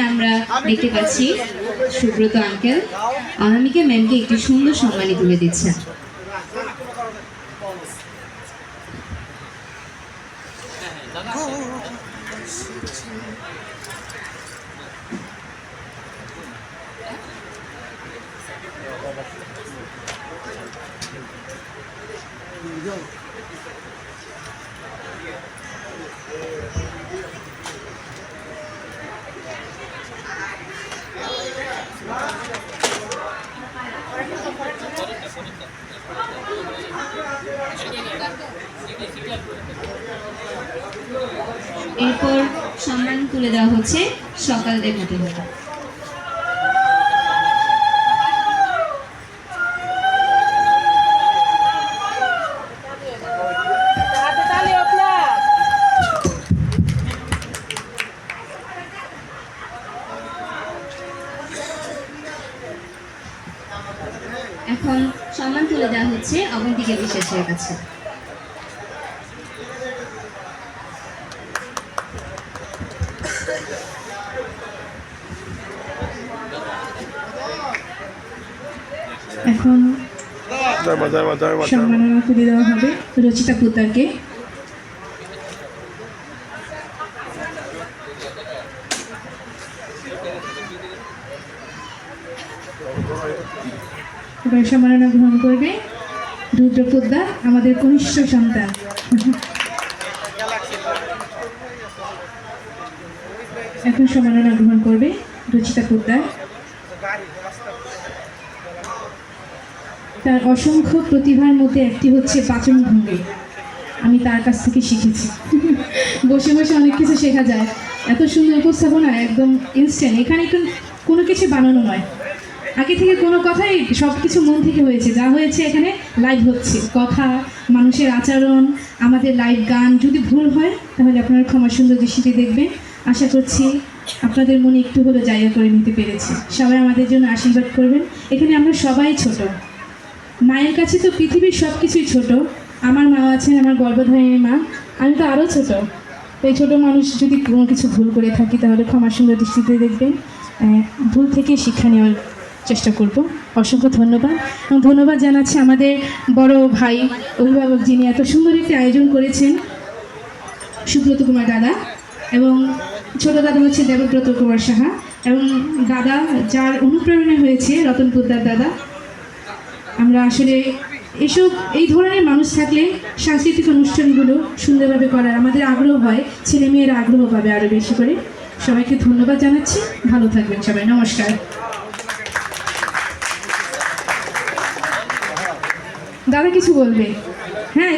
আমরা দেখতে পাচ্ছি সুব্রত আঙ্কেল অনামিকা ম্যামকে একটি সুন্দর সম্মানী তুলে দিচ্ছেন। এরপর সম্মান তুলে দেওয়া হচ্ছে সকালদের হাতে হাতে। এখন সম্মান তুলে দেওয়া হচ্ছে অবন্তিকা বিশ্বাসের কাছে। এখন সম্মাননা তুলে দেওয়া হবে রচিতা পুতারকে। এবার সম্মাননা গ্রহণ করবে রুদ্র পোদ্দার, আমাদের কনিষ্ঠ সন্তান। এখন সম্মাননা গ্রহণ করবে রচিতা পোদ্দার। তার অসংখ্য প্রতিভার মধ্যে একটি হচ্ছে পাচন ভঙ্গি। আমি তার কাছ থেকে শিখেছি। বসে বসে অনেক কিছু শেখা যায়। এত সুন্দর উপস্থাপনা, একদম ইনস্ট্যান্ট। এখানে কোনো কিছু বানানো নয়, আগে থেকে কোনো কথাই, সব কিছু মন থেকে হয়েছে। যা হয়েছে এখানে লাইভ হচ্ছে, কথা, মানুষের আচরণ, আমাদের লাইভ গান। যদি ভুল হয় তাহলে আপনারা ক্ষমা সুন্দর দৃষ্টিতে দেখবেন। আশা করছি আপনাদের মনে একটু হলেও জায়গা করে নিতে পেরেছি। সবাই আমাদের জন্য আশীর্বাদ করবেন। এখানে আমরা সবাই ছোট, মায়ের কাছে তো পৃথিবীর সব কিছুই ছোট। আমার মা আছেন, আমার গর্ভধারিণী মা, আমি তো আরও ছোট। এই ছোট মানুষ যদি কোনো কিছু ভুল করে থাকি তাহলে ক্ষমা সুন্দর দৃষ্টিতে দেখবেন। ভুল থেকে শিক্ষা নেওয়ার চেষ্টা করব। অসংখ্য ধন্যবাদ। এবং ধন্যবাদ জানাচ্ছি আমাদের বড় ভাই অভিভাবক, যিনি এত সুন্দর একটি আয়োজন করেছেন, সুব্রত কুমার দাদা, এবং ছোট দাদা হচ্ছে দেবব্রত কুমার সাহা, এবং দাদা যার অনুপ্রেরণা হয়েছে রতন পোদ্দার দাদা। আমরা আসলে এই ধরনের মানুষ থাকলে সাংস্কৃতিক অনুষ্ঠানগুলো সুন্দরভাবে করার আমাদের আগ্রহ হয়, ছেলেমেয়েরা আগ্রহ পাবে আরও বেশি করে। সবাইকে ধন্যবাদ জানাচ্ছি। ভালো থাকবেন সবাই। নমস্কার। দাদা কিছু বলবে? হ্যাঁ।